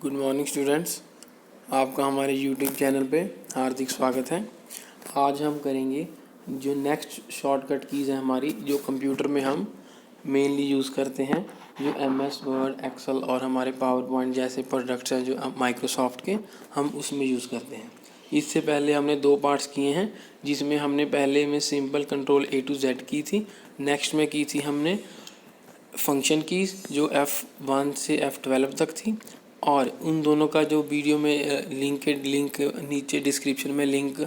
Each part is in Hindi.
गुड मॉर्निंग स्टूडेंट्स, आपका हमारे यूट्यूब चैनल पे हार्दिक स्वागत है। आज हम करेंगे जो नेक्स्ट शॉर्टकट कीज़ है हमारी, जो कंप्यूटर में हम मेनली यूज़ करते हैं, जो MS वर्ड, एक्सेल और हमारे पावर पॉइंट जैसे प्रोडक्ट्स हैं जो माइक्रोसॉफ्ट के, हम उसमें यूज़ करते हैं। इससे पहले हमने 2 पार्ट्स किए हैं, जिसमें हमने पहले में simple control A to Z की थी, नेक्स्ट में की थी हमने फंक्शन कीज़ जो F1 से F12 तक थी। और उन दोनों का जो वीडियो में लिंक नीचे डिस्क्रिप्शन में लिंक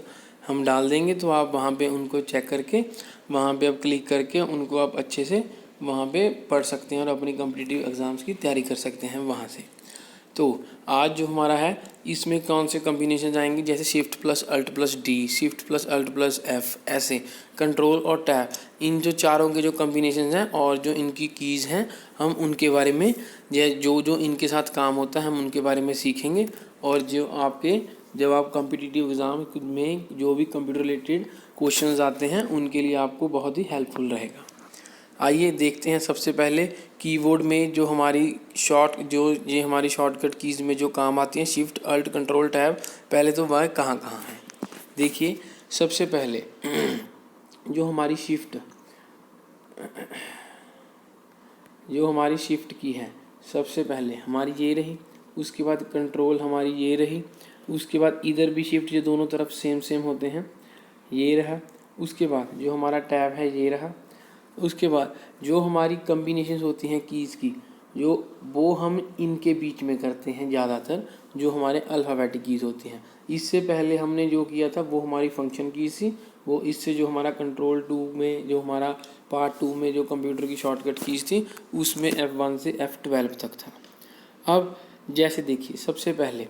हम डाल देंगे, तो आप वहाँ पे उनको चेक करके वहाँ पे आप क्लिक करके उनको आप अच्छे से वहाँ पे पढ़ सकते हैं और अपनी कॉम्पिटिटिव एग्ज़ाम्स की तैयारी कर सकते हैं वहाँ से। तो आज जो हमारा है इसमें कौन से कॉम्बिनेशन आएंगे, जैसे shift plus alt plus D, shift plus alt plus F, ऐसे कंट्रोल और टैब, इन जो चारों के जो कॉम्बिनेशन हैं और जो इनकी कीज़ हैं हम उनके बारे में, जो जो इनके साथ काम होता है हम उनके बारे में सीखेंगे। और जो आपके जब आप कॉम्पिटिटिव एग्ज़ाम में जो भी कंप्यूटर रिलेटेड क्वेश्चंस आते हैं उनके लिए आपको बहुत ही हेल्पफुल रहेगा। आइए देखते हैं सबसे पहले कीबोर्ड में जो हमारी ये हमारी शॉर्टकट कीज़ में जो काम आती हैं, शिफ्ट अल्ट कंट्रोल टैब, पहले तो वह कहाँ कहाँ हैं। देखिए सबसे पहले जो हमारी शिफ्ट की है, सबसे पहले हमारी ये रही, उसके बाद कंट्रोल हमारी ये रही, उसके बाद इधर भी शिफ्ट जो दोनों तरफ सेम होते हैं ये रहा, उसके बाद जो हमारा टैब है ये रहा, उसके बाद जो हमारी कॉम्बिनेशंस होती हैं कीज़ की, वो हम इनके बीच में करते हैं ज़्यादातर, जो हमारे अल्फ़ाबेटिक कीज़ होती हैं। इससे पहले हमने जो किया था वो हमारी फंक्शन कीज़ थी, वो इससे जो हमारा कंट्रोल 2 में जो हमारा पार्ट 2 में जो कंप्यूटर की शॉर्टकट कीज़ थी उसमें F1 से F12 तक था। अब जैसे देखिए सबसे पहले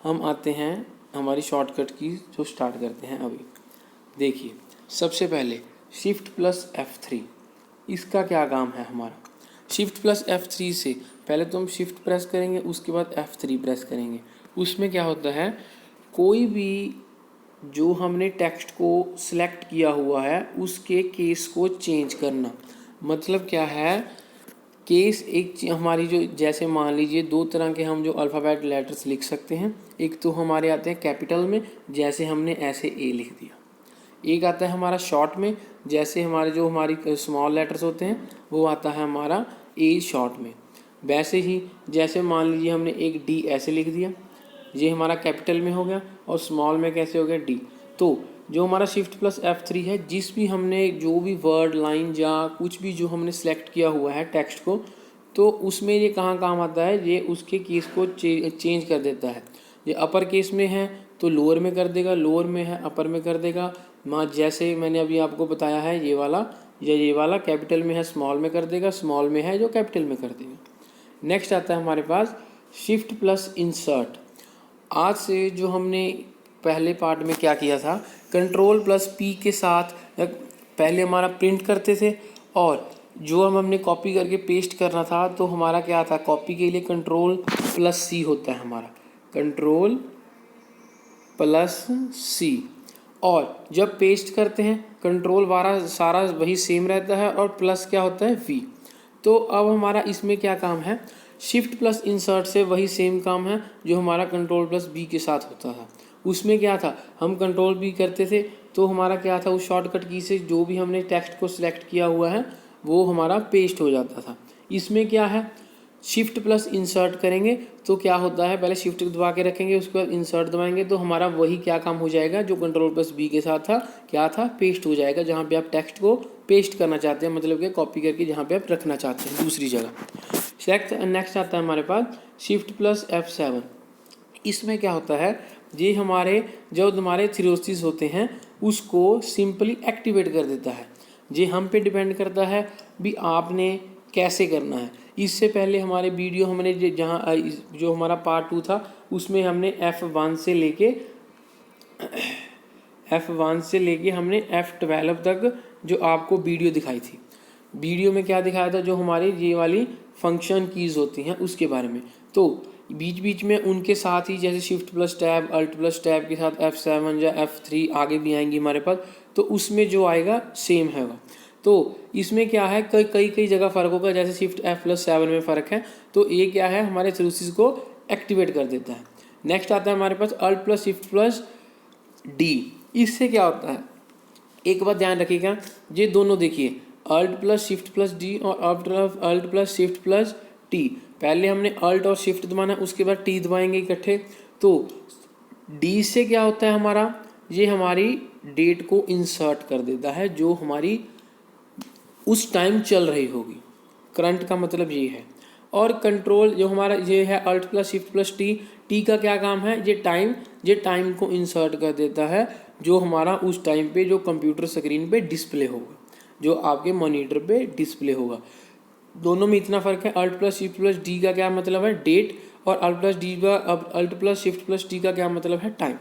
हम आते हैं हमारी शॉर्टकट कीज़ जो स्टार्ट करते हैं अभी। देखिए सबसे पहले शिफ्ट प्लस F3, इसका क्या काम है हमारा। शिफ्ट प्लस F3 से पहले तो हम शिफ्ट प्रेस करेंगे, उसके बाद F3 प्रेस करेंगे। उसमें क्या होता है, कोई भी जो हमने टेक्स्ट को सिलेक्ट किया हुआ है उसके केस को चेंज करना। मतलब क्या है, केस एक हमारी जो, जैसे मान लीजिए 2 तरह के हम जो अल्फ़ाबेट लेटर्स लिख सकते हैं। एक तो हमारे आते हैं कैपिटल में, जैसे हमने ऐसे A लिख दिया। एक आता है हमारा शॉर्ट में, जैसे हमारी स्मॉल लेटर्स होते हैं वो आता है हमारा A शॉर्ट में। वैसे ही जैसे मान लीजिए हमने एक D ऐसे लिख दिया, ये हमारा कैपिटल में हो गया, और स्मॉल में कैसे हो गया D। तो जो हमारा शिफ्ट प्लस F3 है, जिस भी हमने जो भी वर्ड, लाइन या कुछ भी जो हमने सेलेक्ट किया हुआ है टेक्स्ट को, तो उसमें ये कहाँ काम आता है, ये उसके केस को चेंज कर देता है। ये अपर केस में है तो लोअर में कर देगा, लोअर में है अपर में कर देगा। जैसे मैंने अभी आपको बताया है ये वाला कैपिटल में है स्मॉल में कर देगा, स्मॉल में है जो कैपिटल में कर देगा। नेक्स्ट आता है हमारे पास शिफ्ट प्लस इंसर्ट। आज से जो हमने पहले पार्ट में क्या किया था, कंट्रोल प्लस P के साथ पहले हमारा प्रिंट करते थे, और जो हमने कॉपी करके पेस्ट करना था तो हमारा क्या था, कॉपी के लिए कंट्रोल प्लस C होता है हमारा, कंट्रोल प्लस C। और जब पेस्ट करते हैं कंट्रोल सारा वही सेम रहता है, और प्लस क्या होता है V। तो अब हमारा इसमें क्या काम है, शिफ्ट प्लस इंसर्ट से वही सेम काम है जो हमारा कंट्रोल प्लस B के साथ होता था। उसमें क्या था, हम कंट्रोल B करते थे तो हमारा क्या था, उस शॉर्टकट की से जो भी हमने टेक्स्ट को सिलेक्ट किया हुआ है वो हमारा पेस्ट हो जाता था। इसमें क्या है, शिफ्ट प्लस इंसर्ट करेंगे तो क्या होता है, पहले शिफ्ट दबा के रखेंगे, उसके बाद इंसर्ट दबाएंगे तो हमारा वही क्या काम हो जाएगा जो कंट्रोल प्लस B के साथ था, क्या था, पेस्ट हो जाएगा। जहाँ पे आप टेक्स्ट को पेस्ट करना चाहते हैं, मतलब कि कॉपी करके जहाँ पे आप रखना चाहते हैं दूसरी जगह। नेक्स्ट आता है हमारे पास शिफ्ट प्लस F7। इसमें क्या होता है, ये हमारे जो हमारे थ्योरीज होते हैं उसको सिंपली एक्टिवेट कर देता है। ये हम पे डिपेंड करता है भी आपने कैसे करना है। इससे पहले हमारे वीडियो हमने जहाँ जो हमारा पार्ट 2 था उसमें हमने F1 से लेके हमने F12 तक जो आपको वीडियो दिखाई थी। वीडियो में क्या दिखाया था, जो हमारी ये वाली फंक्शन कीज़ होती हैं उसके बारे में। तो बीच बीच में उनके साथ ही जैसे shift plus tab, alt plus tab के साथ F7 या F3 आगे भी आएंगी हमारे पास, तो उसमें जो आएगा सेम होगा। तो इसमें क्या है, कई जगह फ़र्क होगा, जैसे शिफ्ट F+7 में फ़र्क है। तो ये क्या है, हमारे थ्योरीज को एक्टिवेट कर देता है। नेक्स्ट आता है हमारे पास alt plus shift plus D. इससे क्या होता है, एक बात ध्यान रखिएगा, ये दोनों देखिए alt plus shift plus D और alt plus shift plus T. पहले हमने अल्ट और शिफ्ट दबाना, उसके बाद टी दबाएंगे इकट्ठे। तो डी से क्या होता है हमारा, ये हमारी डेट को इंसर्ट कर देता है जो हमारी उस टाइम चल रही होगी। करंट का मतलब ये है। और कंट्रोल जो हमारा ये है alt plus shift plus T, T का क्या काम है, ये टाइम को इंसर्ट कर देता है जो हमारा उस टाइम पे जो कंप्यूटर स्क्रीन पे डिस्प्ले होगा, जो आपके मॉनिटर पे डिस्प्ले होगा। दोनों में इतना फ़र्क है। Alt plus shift plus D का क्या मतलब है, डेट, और alt plus shift plus T का क्या मतलब है, टाइम।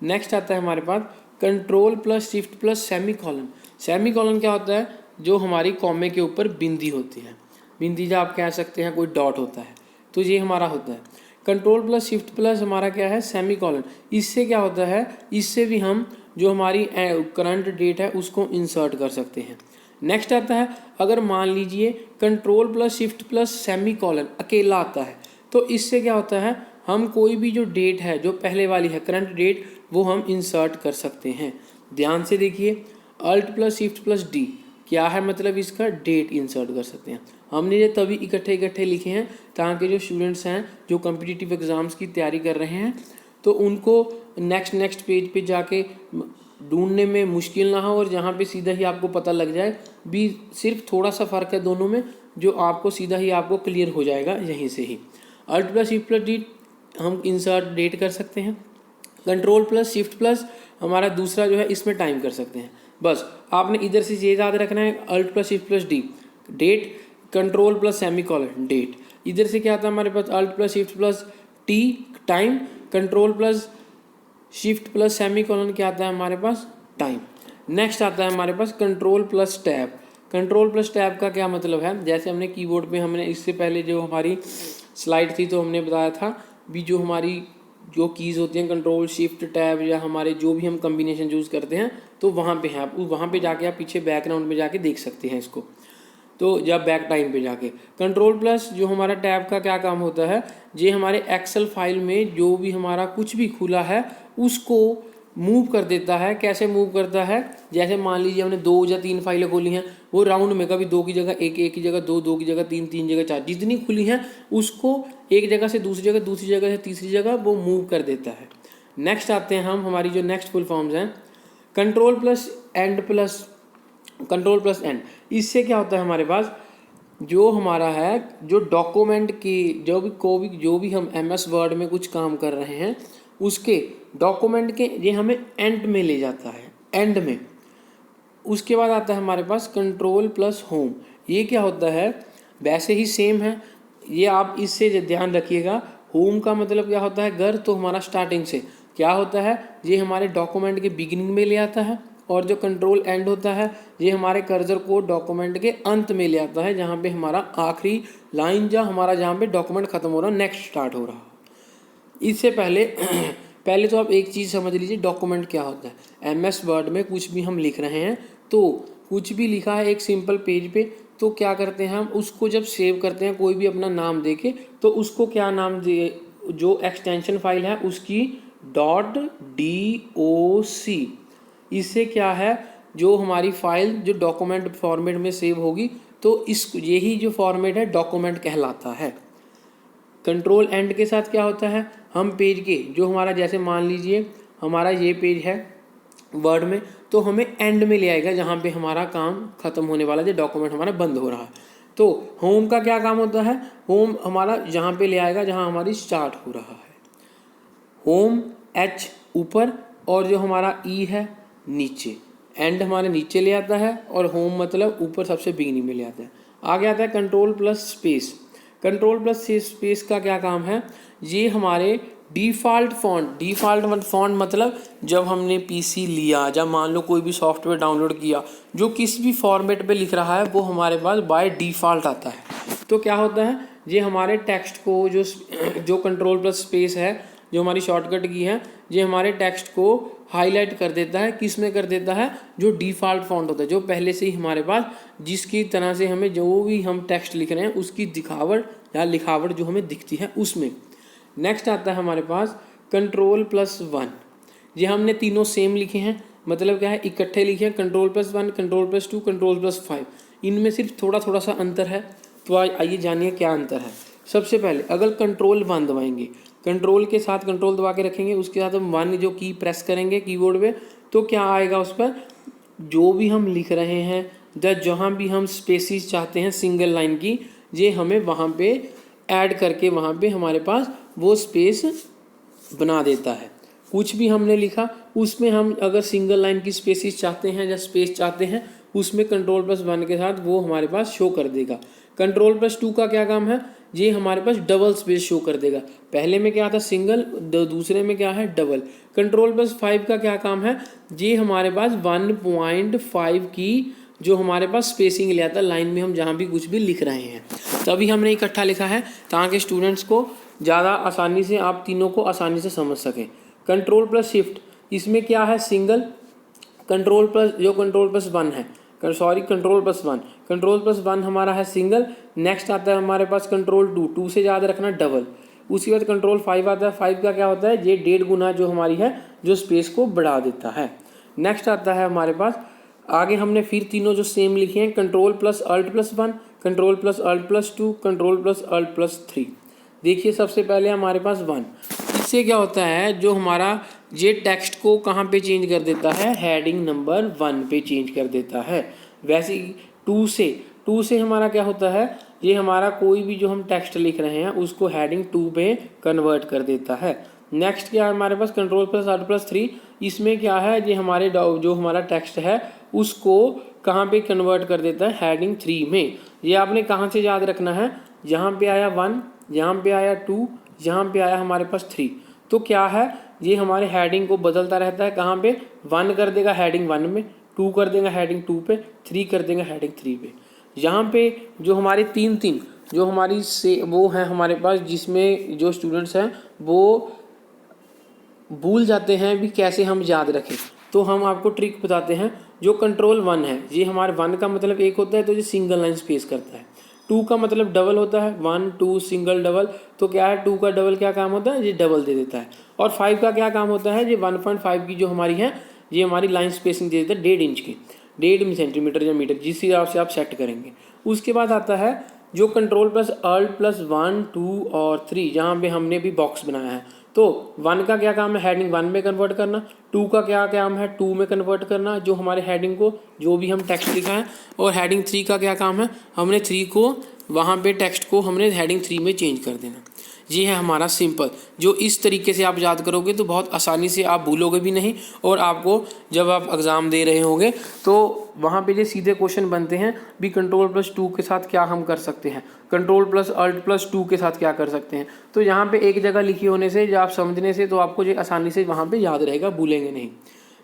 नेक्स्ट आता है हमारे पास control plus shift plus semicolon. Semicolon क्या होता है, जो हमारी कॉमे के ऊपर बिंदी होती है, बिंदी जो आप कह सकते हैं कोई डॉट होता है, तो ये हमारा होता है। कंट्रोल प्लस शिफ्ट प्लस हमारा क्या है, सेमी कॉलन। इससे क्या होता है, इससे भी हम जो हमारी करंट डेट है उसको इंसर्ट कर सकते हैं। नेक्स्ट आता है, अगर मान लीजिए control plus shift plus semi colon अकेला आता है, तो इससे क्या होता है, हम कोई भी जो डेट है जो पहले वाली है करंट डेट, वो हम इंसर्ट कर सकते हैं। ध्यान से देखिए, alt plus shift plus D क्या है, मतलब इसका डेट इंसर्ट कर सकते हैं। हमने ये तभी इकट्ठे लिखे हैं ताकि जो स्टूडेंट्स हैं जो कॉम्पिटिटिव एग्ज़ाम्स की तैयारी कर रहे हैं, तो उनको नेक्स्ट पेज पे जाके ढूंढने में मुश्किल ना हो, और जहाँ पे सीधा ही आपको पता लग जाए भी। सिर्फ थोड़ा सा फ़र्क है दोनों में, जो आपको सीधा ही आपको क्लियर हो जाएगा यहीं से ही। Alt plus shift plus D हम इंसर्ट डेट कर सकते हैं। कंट्रोल प्लस शिफ्ट प्लस हमारा दूसरा जो है, इसमें टाइम कर सकते हैं। बस आपने इधर से ये याद रखना है, alt plus shift plus D date, control plus semicolon date. इधर से क्या आता है हमारे पास, alt plus shift plus T time, control plus shift plus semicolon क्या आता है हमारे पास, टाइम। नेक्स्ट आता है हमारे पास control plus tab. Control plus tab का क्या मतलब है, जैसे हमने कीबोर्ड पे हमने इससे पहले जो हमारी स्लाइड थी तो हमने बताया था भी, जो हमारी जो कीज़ होती हैं कंट्रोल शिफ्ट टैब या हमारे जो भी हम कम्बिनेशन यूज़ करते हैं, तो वहाँ पे है, आप वहाँ पे जाके आप पीछे बैकग्राउंड में जाके देख सकते हैं इसको। तो जब बैक टाइम पे जाके कंट्रोल प्लस जो हमारा टैब का क्या काम होता है, ये हमारे एक्सेल फाइल में जो भी हमारा कुछ भी खुला है उसको मूव कर देता है। कैसे मूव करता है, जैसे मान लीजिए हमने 2 या 3 फाइलें खोली हैं, वो राउंड में कभी 2 की जगह 1, 1 की जगह 2, 2 की जगह 3, 3 जगह 4, जितनी खुली हैं उसको एक जगह से दूसरी जगह, दूसरी जगह से तीसरी जगह वो मूव कर देता है। नेक्स्ट आते हैं हम, हमारी जो नेक्स्ट फुल फॉर्म्स हैं, control plus and plus control plus and. इससे क्या होता है हमारे पास, जो हमारा है जो डॉक्यूमेंट की जो भी हम MS वर्ड में कुछ काम कर रहे हैं उसके डॉक्यूमेंट के ये हमें एंड में ले जाता है, एंड में। उसके बाद आता है हमारे पास कंट्रोल प्लस होम। ये क्या होता है, वैसे ही सेम है, ये आप इससे ध्यान रखिएगा। होम का मतलब क्या होता है, घर, तो हमारा स्टार्टिंग से क्या होता है, ये हमारे डॉक्यूमेंट के बिगिनिंग में ले आता है। और जो कंट्रोल एंड होता है, ये हमारे कर्सर को डॉक्यूमेंट के अंत में ले आता है, जहाँ पे हमारा आखिरी लाइन जहाँ पे डॉक्यूमेंट खत्म हो रहा है, नेक्स्ट स्टार्ट हो रहा। इससे पहले तो आप एक चीज़ समझ लीजिए, डॉक्यूमेंट क्या होता है। MS वर्ड में कुछ भी हम लिख रहे हैं, तो कुछ भी लिखा है एक सिंपल पेज पे, तो क्या करते हैं हम उसको जब सेव करते हैं, कोई भी अपना नाम देके, तो उसको क्या नाम दे, जो एक्सटेंशन फाइल है उसकी .doc। इससे क्या है, जो हमारी फाइल जो डॉक्यूमेंट फॉर्मेट में सेव होगी, तो यही जो फॉर्मेट है डॉक्यूमेंट कहलाता है। कंट्रोल एंड के साथ क्या होता है, हम पेज के जो हमारा, जैसे मान लीजिए हमारा ये पेज है वर्ड में, तो हमें एंड में ले आएगा जहाँ पे हमारा काम खत्म होने वाला है, डॉक्यूमेंट हमारा बंद हो रहा है। तो होम का क्या काम होता है, होम हमारा जहाँ पे ले आएगा जहाँ हमारी स्टार्ट हो रहा है। होम H ऊपर और जो हमारा E है नीचे, एंड हमारे नीचे ले आता है, और होम मतलब ऊपर सबसे बिगिनिंग में ले आता है। आगे आता है control plus space. Control plus space का क्या काम है, ये हमारे डिफ़ॉल्ट फॉन्ट मतलब जब हमने PC लिया, जब मान लो कोई भी सॉफ्टवेयर डाउनलोड किया, जो किस भी फॉर्मेट पे लिख रहा है वो हमारे पास बाय डिफ़ॉल्ट आता है। तो क्या होता है, ये हमारे टेक्स्ट को जो कंट्रोल प्लस स्पेस है, जो हमारी शॉर्टकट की है, ये हमारे टेक्स्ट को हाईलाइट कर देता है। किस में कर देता है, जो डिफ़ॉल्ट फॉन्ट होता है, जो पहले से ही हमारे पास, जिसकी तरह से हमें जो भी हम टेक्स्ट लिख रहे हैं उसकी दिखावट या लिखावट जो हमें दिखती है उसमें। नेक्स्ट आता है हमारे पास कंट्रोल प्लस वन। ये हमने तीनों सेम लिखे हैं, मतलब क्या है इकट्ठे लिखे हैं, control plus one, control plus two, control plus five. इनमें सिर्फ थोड़ा थोड़ा सा अंतर है, तो आइए जानिए क्या अंतर है। सबसे पहले अगर कंट्रोल वन दबाएंगे, कंट्रोल के साथ कंट्रोल दबा के रखेंगे, उसके साथ हम वन जो की प्रेस करेंगे कीबोर्ड पे, तो क्या आएगा उस पर, जो भी हम लिख रहे हैं जहाँ भी हम स्पेसिस चाहते हैं सिंगल लाइन की, ये हमें वहाँ पे ऐड करके वहाँ पे हमारे पास वो स्पेस बना देता है। कुछ भी हमने लिखा उसमें हम अगर सिंगल लाइन की स्पेसिस चाहते हैं या स्पेस चाहते हैं, उसमें कंट्रोल प्लस वन के साथ वो हमारे पास शो कर देगा। कंट्रोल प्लस टू का क्या काम है, ये हमारे पास डबल स्पेस शो कर देगा। पहले में क्या था सिंगल, दूसरे में क्या है डबल। कंट्रोल प्लस फाइव का क्या काम है, ये हमारे पास 1.5 की जो हमारे पास स्पेसिंग ले आता है लाइन में हम जहाँ भी कुछ भी लिख रहे हैं, तभी हमने इकट्ठा लिखा है ताकि स्टूडेंट्स को ज़्यादा आसानी से, आप तीनों को आसानी से समझ सकें। कंट्रोल प्लस शिफ्ट, इसमें क्या है सिंगल, कंट्रोल प्लस जो कंट्रोल प्लस वन है, कंट्रोल प्लस वन हमारा है सिंगल। नेक्स्ट आता है हमारे पास कंट्रोल टू, टू से याद रखना डबल। उसके बाद कंट्रोल फाइव आता है, फाइव का क्या होता है, ये 1.5 गुना जो हमारी है जो स्पेस को बढ़ा देता है। नेक्स्ट आता है हमारे पास, आगे हमने फिर तीनों जो सेम लिखे हैं, control plus alt plus one, control plus alt plus two, control plus alt plus three. देखिए सबसे पहले हमारे पास वन, इससे क्या होता है जो हमारा ये टेक्स्ट को कहाँ पे चेंज कर देता है, हेडिंग नंबर 1 पे चेंज कर देता है। वैसे ही टू से हमारा क्या होता है, ये हमारा कोई भी जो हम टेक्स्ट लिख रहे हैं उसको हेडिंग 2 पे कन्वर्ट कर देता है। नेक्स्ट क्या है हमारे पास control plus alt plus three, इसमें क्या है ये हमारे जो हमारा टेक्स्ट है उसको कहाँ पे कन्वर्ट कर देता है, हेडिंग 3 में। ये आपने कहाँ से याद रखना है, यहाँ पे आया 1, यहाँ पे आया 2, यहाँ पे आया हमारे पास 3, तो क्या है ये हमारे हेडिंग को बदलता रहता है। कहाँ पे 1 कर देगा हेडिंग 1 में, 2 कर देगा हेडिंग 2 पे, 3 कर देगा हेडिंग 3 पे। यहाँ पे जो हमारे तीन जो हमारी से वो है हमारे पास, जिसमें जो स्टूडेंट्स हैं वो भूल जाते हैं भी कैसे हम याद रखें, तो हम आपको ट्रिक बताते हैं। जो कंट्रोल वन है, ये हमारे 1 का मतलब एक होता है तो ये सिंगल लाइन स्पेस करता है। 2 का मतलब डबल होता है, 1 2 सिंगल डबल, तो क्या है 2 का डबल क्या काम होता है, ये डबल दे देता है। और 5 का क्या काम होता है, ये 1.5 की जो हमारी है ये हमारी लाइन स्पेसिंग दे देता है 1.5 इंच की, 1.5 सेंटीमीटर या मीटर, जिस हिसाब से आप सेट करेंगे। उसके बाद आता है जो कंट्रोल प्लस अल्ट प्लस 1 2 और 3, जहाँ पे हमने भी बॉक्स बनाया है। तो 1 का क्या काम है, हेडिंग 1 में कन्वर्ट करना, 2 का क्या काम है, 2 में कन्वर्ट करना जो हमारे हेडिंग को, जो भी हम टेक्स्ट लिखा है, और हेडिंग 3 का क्या काम है, हमने 3 को वहाँ पे टेक्स्ट को हमने हेडिंग 3 में चेंज कर देना। ये है हमारा सिंपल, जो इस तरीके से आप याद करोगे तो बहुत आसानी से आप भूलोगे भी नहीं, और आपको जब आप एग्ज़ाम दे रहे होंगे तो वहाँ पे ये सीधे क्वेश्चन बनते हैं भी कंट्रोल प्लस 2 के साथ क्या हम कर सकते हैं, कंट्रोल प्लस अल्ट प्लस 2 के साथ क्या कर सकते हैं। तो यहाँ पे एक जगह लिखी होने से या आप समझने से तो आपको ये आसानी से वहाँ पे याद रहेगा, भूलेंगे नहीं।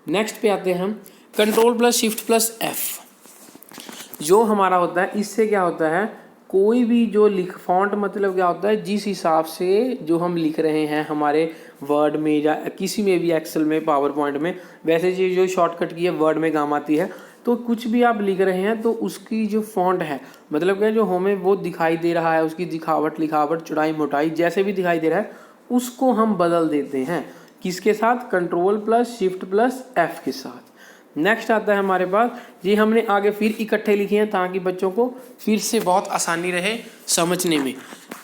नेक्स्ट पे आते हैं हम control plus shift plus F. जो हमारा होता है इससे क्या होता है, कोई भी जो फॉन्ट मतलब क्या होता है, जिस हिसाब से जो हम लिख रहे हैं हमारे वर्ड में या किसी में भी, एक्सेल में, पावर पॉइंट में, वैसे जो शॉर्टकट की है वर्ड में काम आती है, तो कुछ भी आप लिख रहे हैं तो उसकी जो फॉन्ट है, मतलब क्या जो हमें वो दिखाई दे रहा है, उसकी दिखावट लिखावट चौड़ाई मोटाई जैसे भी दिखाई दे रहा है उसको हम बदल देते हैं। किसके साथ, control plus shift plus F के साथ। नेक्स्ट आता है हमारे पास, ये हमने आगे फिर इकट्ठे लिखे हैं ताकि बच्चों को फिर से बहुत आसानी रहे समझने में।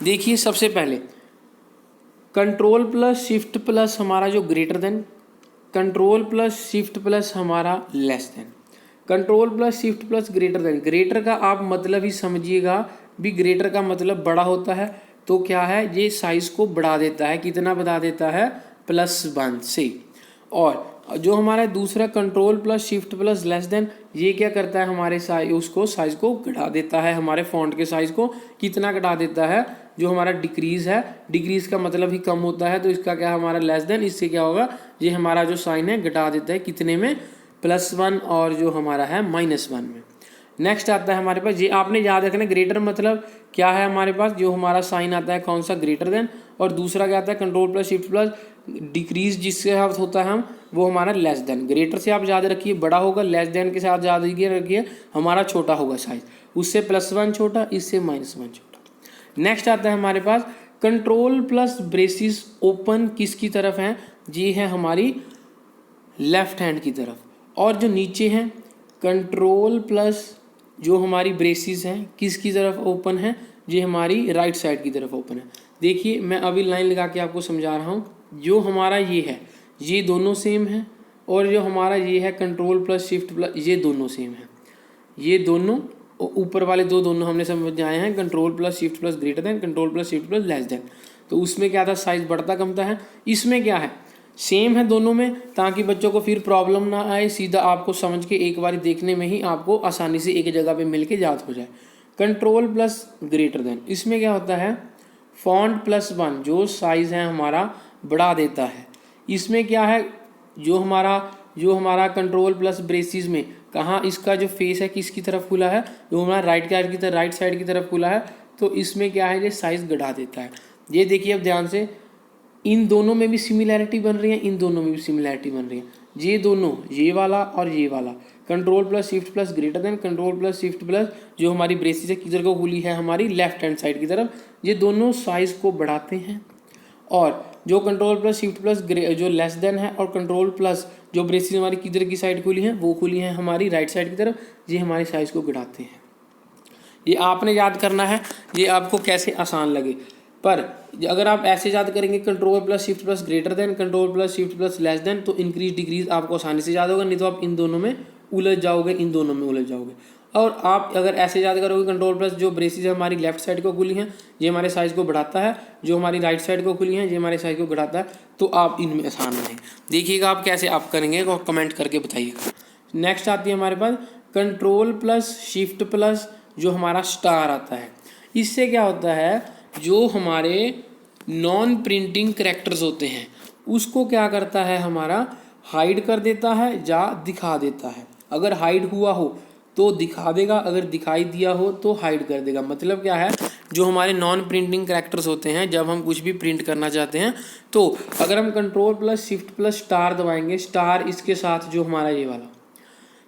देखिए सबसे पहले कंट्रोल प्लस शिफ्ट प्लस हमारा जो greater than, control plus shift plus हमारा less than, control plus shift plus greater than. Greater का आप मतलब ही समझिएगा भी, ग्रेटर का मतलब बड़ा होता है, तो क्या है ये साइज को बढ़ा देता है, कितना बढ़ा देता है, +1 से। और जो हमारा दूसरा control plus shift plus less than, ये क्या करता है हमारे साइज को घटा देता है, हमारे फॉन्ट के साइज को कितना घटा देता है, जो हमारा डिक्रीज है, डिक्रीज का मतलब ही कम होता है, तो इसका क्या हमारा लेस देन, इससे क्या होगा ये हमारा जो साइन है घटा देता है कितने में, +1 और जो हमारा है -1 में। नेक्स्ट आता है हमारे पास, ये आपने याद रखना ग्रेटर मतलब क्या है हमारे पास, जो हमारा साइन आता है कौन सा, ग्रेटर देन, और दूसरा क्या आता है control plus shift plus decrease जिससे अर्थ होता है हम, वो हमारा लेस देन। ग्रेटर से आप याद रखिए बड़ा होगा, लेस देन के साथ याद रखिए हमारा छोटा होगा साइज, उससे +1 छोटा, इससे -1 छोटा। नेक्स्ट आता है हमारे पास कंट्रोल प्लस ब्रेसिस ओपन किसकी तरफ है, ये है हमारी लेफ्ट हैंड की तरफ, और जो नीचे है कंट्रोल प्लस जो हमारी ब्रेसिस हैं किसकी तरफ ओपन है, ये हमारी राइट साइड की तरफ ओपन है। देखिए मैं अभी लाइन लगा के आपको समझा रहा हूँ, जो हमारा ये है ये दोनों सेम है, और जो हमारा ये है कंट्रोल प्लस शिफ्ट प्लस ये दोनों सेम है। ये दोनों ऊपर वाले दोनों हमने समझ आए हैं, control plus shift plus greater than, control plus shift plus less than. तो उसमें क्या था, साइज बढ़ता कमता है। इसमें क्या है, सेम है दोनों में, ताकि बच्चों को फिर प्रॉब्लम ना आए, सीधा आपको समझ के एक बार देखने में ही आपको आसानी से एक जगह पे मिल के याद हो जाए। कंट्रोल प्लस ग्रेटर देन, इसमें क्या होता है, फॉन्ट प्लस 1 जो साइज है हमारा बढ़ा देता है। इसमें क्या है, जो हमारा कंट्रोल प्लस ब्रेसिस में कहाँ इसका जो फेस है किसकी तरफ खुला है, जो हमारा राइट साइड की तरफ खुला है, तो इसमें क्या है, ये साइज बढ़ा देता है। ये देखिए अब ध्यान से, इन दोनों में भी सिमिलैरिटी बन रही है, इन दोनों में भी सिमिलैरिटी बन रही है। ये दोनों, ये वाला और ये वाला, control plus shift plus greater than, control plus shift plus जो हमारी ब्रेसिस है किधर को खुली है, हमारी लेफ्ट हैंड साइड की तरफ, ये दोनों साइज को बढ़ाते हैं। और जो कंट्रोल प्लस शिफ्ट प्लस जो लेस देन है, और कंट्रोल प्लस जो ब्रेसिस हमारी किधर की साइड खुली है, वो खुली है हमारी राइट साइड की तरफ, ये हमारी साइज को बढ़ाते हैं। ये आपने याद करना है, ये आपको कैसे आसान लगे। पर अगर आप ऐसे याद करेंगे control plus shift plus greater than, control plus shift plus less than, तो इंक्रीज डिक्रीज आपको आसानी से याद होगा, नहीं तो आप इन दोनों में उलझ जाओगे, इन दोनों में उलझ जाओगे। और आप अगर ऐसे याद करोगे कंट्रोल प्लस जो ब्रेसिस है हमारी लेफ्ट साइड को खुली हैं, ये हमारे साइज को बढ़ाता है, जो हमारी राइट साइड को खुली हैं ये हमारे साइज को बढ़ाता है, तो आप इनमें आसान रहें। देखिएगा आप कैसे आप करेंगे और कमेंट करके बताइएगा। नेक्स्ट आती है हमारे पास कंट्रोल प्लस शिफ्ट प्लस जो हमारा स्टार आता है। इससे क्या होता है, जो हमारे नॉन प्रिंटिंग कैरेक्टर्स होते हैं उसको क्या करता है, हमारा हाइड कर देता है या दिखा देता है। अगर हाइड हुआ हो तो दिखा देगा, अगर दिखाई दिया हो तो हाइड कर देगा। मतलब क्या है, जो हमारे नॉन प्रिंटिंग कैरेक्टर्स होते हैं, जब हम कुछ भी प्रिंट करना चाहते हैं, तो अगर हम control plus shift plus star दबाएंगे, स्टार इसके साथ जो हमारा ये वाला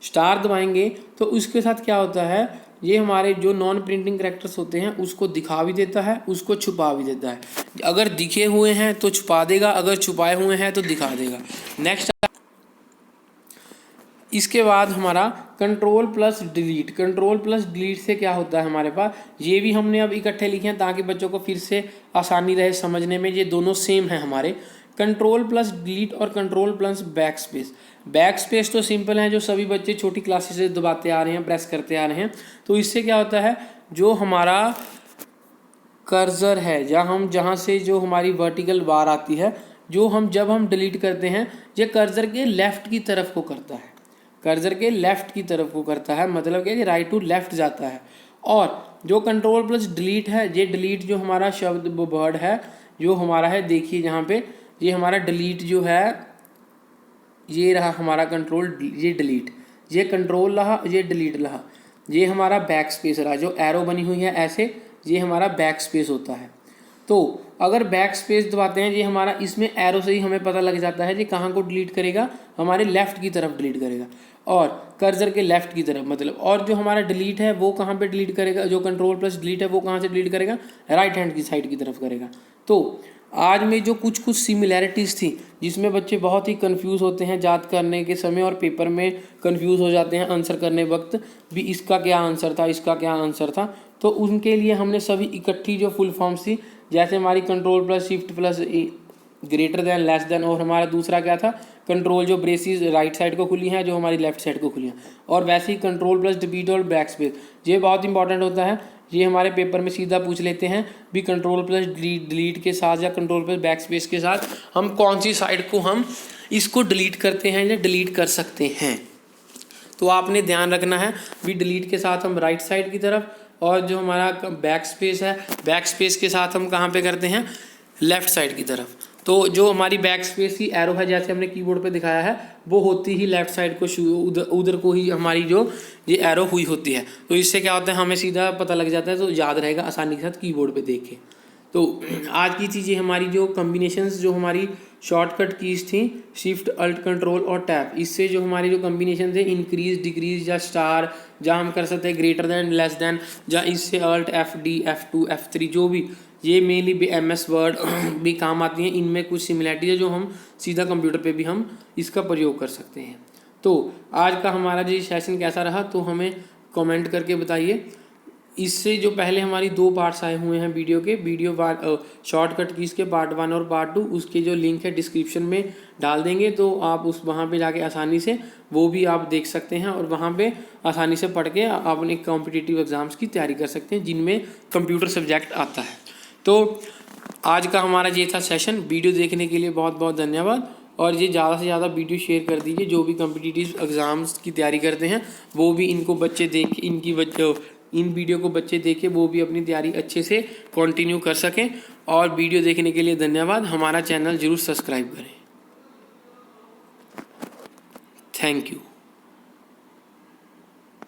स्टार दबाएंगे, तो उसके साथ क्या होता है, ये हमारे जो नॉन प्रिंटिंग कैरेक्टर्स होते हैं उसको दिखा भी देता है, उसको छुपा भी देता है। अगर दिखे हुए हैं तो छुपा देगा, अगर छुपाए हुए हैं तो दिखा देगा। नेक्स्ट इसके बाद हमारा control plus delete. Control plus delete से क्या होता है हमारे पास, ये भी हमने अब इकट्ठे लिखे हैं ताकि बच्चों को फिर से आसानी रहे समझने में। ये दोनों सेम है हमारे, कंट्रोल प्लस डिलीट और control plus back space. Back space तो सिंपल है, जो सभी बच्चे छोटी क्लासेस से दबाते आ रहे हैं, प्रेस करते आ रहे हैं। तो इससे क्या होता है, जो हमारा कर्सर है, जहाँ से जो हमारी वर्टिकल बार आती है, जब हम डिलीट करते हैं, ये कर्सर के लेफ्ट की तरफ को करता है, कर्सर के लेफ्ट की तरफ को करता है, मतलब कि राइट टू लेफ्ट जाता है। और जो कंट्रोल प्लस डिलीट है, ये डिलीट जो हमारा शब्द वर्ड है जो हमारा है, देखिए यहाँ पे ये हमारा डिलीट जो है, ये रहा हमारा कंट्रोल, ये डिलीट, ये कंट्रोल रहा, ये डिलीट रहा, ये हमारा बैक स्पेस रहा, जो एरो बनी हुई है ऐसे, ये हमारा बैक स्पेस होता है। तो अगर बैक स्पेस दबाते हैं, ये हमारा इसमें एरो से ही हमें पता लग जाता है कि कहाँ को डिलीट करेगा, हमारे लेफ्ट की तरफ डिलीट करेगा, और कर्सर के लेफ्ट की तरफ मतलब। और जो हमारा डिलीट है वो कहाँ पे डिलीट करेगा, जो कंट्रोल प्लस डिलीट है वो कहाँ से डिलीट करेगा, राइट हैंड की साइड की तरफ करेगा। तो आज में जो कुछ सिमिलैरिटीज़ थी, जिसमें बच्चे बहुत ही कंफ्यूज होते हैं याद करने के समय, और पेपर में कंफ्यूज हो जाते हैं आंसर करने वक्त भी, इसका क्या आंसर था, इसका क्या आंसर था। तो उनके लिए हमने सभी इकट्ठी जो फुल फॉर्म्स थी, जैसे हमारी control plus shift plus greater then, less than, और हमारा दूसरा क्या था, कंट्रोल जो ब्रेसिस राइट साइड को खुली हैं, जो हमारी लेफ्ट साइड को खुली हैं, और वैसे ही कंट्रोल प्लस डिलीट और बैक स्पेस, ये बहुत इंपॉर्टेंट होता है। ये हमारे पेपर में सीधा पूछ लेते हैं भी, कंट्रोल प्लस डिलीट के साथ या कंट्रोल प्लस बैक स्पेस के साथ हम कौन सी साइड को हम इसको डिलीट करते हैं या डिलीट कर सकते हैं। तो आपने ध्यान रखना है भी, डिलीट के साथ हम राइट साइड की तरफ, और जो हमारा बैक स्पेस है, बैक स्पेस के साथ हम कहाँ पे करते हैं, लेफ्ट साइड की तरफ। तो जो हमारी बैक स्पेस की एरो है, जैसे हमने कीबोर्ड पे दिखाया है, वो होती ही लेफ्ट साइड को, उधर को ही हमारी जो ये एरो हुई होती है। तो इससे क्या होता है, हमें सीधा पता लग जाता है, तो याद रहेगा आसानी के साथ कीबोर्ड पे देखे। तो आज की चीज़ें हमारी जो कम्बिनेशंस, जो हमारी शॉर्टकट कीज थी, शिफ्ट अल्ट कंट्रोल और टैप, इससे जो हमारी जो कम्बिनेशन थे, इंक्रीज डिक्रीज या स्टार, जहाँ हम कर सकते हैं ग्रेटर देन, लेस देन, या इससे alt F D F2 F3, जो भी ये मेनली MS वर्ड भी काम आती हैं। इनमें कुछ सिमिलैरिटी है जो हम सीधा कंप्यूटर पे भी हम इसका प्रयोग कर सकते हैं। तो आज का हमारा जो सेशन कैसा रहा तो हमें कमेंट करके बताइए। इससे जो पहले हमारी 2 पार्ट्स आए हुए हैं वीडियो के, शॉर्टकट कीज़ के पार्ट 1 और पार्ट 2, उसके जो लिंक है डिस्क्रिप्शन में डाल देंगे, तो आप वहाँ पे जाके आसानी से वो भी आप देख सकते हैं और वहाँ पे आसानी से पढ़ के आप अपने कॉम्पिटिटिव एग्ज़ाम्स की तैयारी कर सकते हैं जिनमें कंप्यूटर सब्जेक्ट आता है। तो आज का हमारा ये था सेशन। वीडियो देखने के लिए बहुत बहुत धन्यवाद, और ये ज़्यादा से ज़्यादा वीडियो शेयर कर दीजिए। जो भी कॉम्पिटिटिव एग्ज़ाम्स की तैयारी करते हैं वो भी इनको बच्चे देख इन वीडियो को बच्चे देखें, वो भी अपनी तैयारी अच्छे से कंटिन्यू कर सकें। और वीडियो देखने के लिए धन्यवाद। हमारा चैनल ज़रूर सब्सक्राइब करें। Thank you.